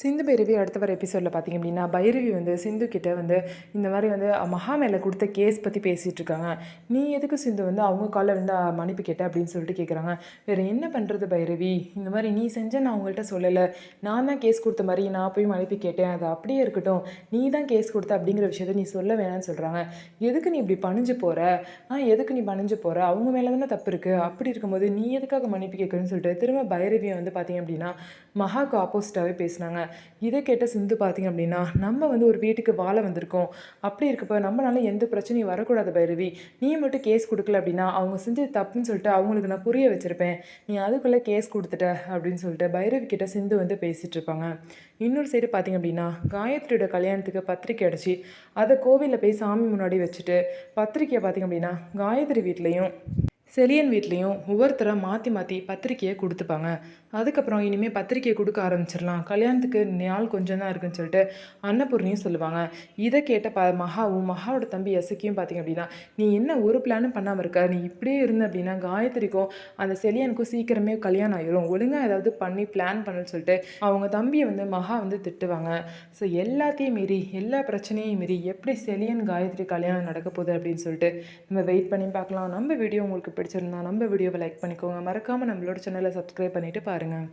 சிந்து பைரவி அடுத்த வர எபிசோடில் பார்த்திங்க அப்படின்னா பைரவி வந்து சிந்து கிட்ட வந்து இந்த மாதிரி வந்து மகா மேலே கொடுத்த கேஸ் பற்றி பேசிகிட்டு இருக்காங்க. நீ எதுக்கு சிந்து வந்து அவங்க காலில் வந்து மன்னிப்பு கேட்ட அப்படின்னு சொல்லிட்டு கேட்குறாங்க. வேறு என்ன பண்ணுறது பைரவி, இந்த மாதிரி நீ செஞ்ச நான் அவங்கள்ட்ட சொல்லலை, நான் தான் கேஸ் கொடுத்த மாதிரி நான் போய் மன்னிப்பு கேட்டேன், அது அப்படியே இருக்கட்டும், நீ தான் கேஸ் கொடுத்த அப்படிங்கிற விஷயத்த நீ சொல்ல வேணாம்னு சொல்கிறாங்க. எதுக்கு நீ இப்படி பணிஞ்சு போகிற, எதுக்கு நீ பணிஞ்சு போகிற, அவங்க மேலே தானே தப்பு இருக்குது, அப்படி இருக்கும்போது நீ எதுக்காக மன்னிப்பு கேட்குறேன்னு சொல்லிட்டு திரும்ப பைரவியை வந்து பார்த்திங்க அப்படின்னா மகாவுக்கு ஆப்போசிட்டாகவே பேசினாங்க. இதை கேட்ட சிந்து பார்த்திங்க அப்படின்னா நம்ம வந்து ஒரு வீட்டுக்கு வாழ வந்திருக்கோம், அப்படி இருக்கப்போ நம்மளால எந்த பிரச்சனையும் வரக்கூடாது பைரவி, நீ மட்டும் கேஸ் கொடுக்கல அப்படின்னா அவங்க செஞ்சது தப்புன்னு சொல்லிட்டு அவங்களுக்கு நான் புரிய வச்சுருப்பேன், நீ அதுக்குள்ளே கேஸ் கொடுத்துட்ட அப்படின்னு சொல்லிட்டு பைரவி கிட்ட சிந்து வந்து பேசிகிட்டு இருப்பாங்க. இன்னொரு சைடு பார்த்திங்க அப்படின்னா காயத்ரியோட கல்யாணத்துக்கு பத்திரிக்கை அடிச்சு அதை கோவிலில் போய் சாமி முன்னாடி வச்சுட்டு பத்திரிக்கையை பார்த்திங்க அப்படின்னா காயத்ரி வீட்லேயும் செலியன் வீட்லேயும் ஒவ்வொருத்தராக மாற்றி மாற்றி பத்திரிக்கையை கொடுத்துப்பாங்க. அதுக்கப்புறம் இனிமேல் பத்திரிக்கையை கொடுக்க ஆரம்பிச்சிடலாம், கல்யாணத்துக்கு நாள் கொஞ்சம் தான் இருக்குன்னு சொல்லிட்டு அன்னபூர்ணியும் சொல்லுவாங்க. இதை கேட்ட மகாவோட தம்பி எசக்கியும் பார்த்திங்க அப்படின்னா நீ என்ன ஒரு பிளானும் பண்ணாமல் இருக்க, நீ இப்படியே இருந்த அப்படின்னா காயத்ரிக்கும் அந்த செலியனுக்கும் சீக்கிரமே கல்யாணம் ஆயிரும், ஒழுங்காக ஏதாவது பண்ணி பிளான் பண்ணுன்னு சொல்லிட்டு அவங்க தம்பியை வந்து மகா வந்து திட்டுவாங்க. ஸோ எல்லாத்தையும் மீறி எல்லா பிரச்சனையும் மீறி எப்படி செலியன் காயத்ரி கல்யாணம் நடக்க போகுது அப்படின்னு சொல்லிட்டு நம்ம வெயிட் பண்ணி பார்க்கலாம். நம்ம வீடியோ உங்களுக்கு பிடிச்சிருந்தா நம்ம வீடியோவை லைக் பண்ணிக்கோங்க, மறக்காமல் நம்மளோட சேனலை சப்ஸ்கிரைப் பண்ணிவிட்டு பாருங்கள்.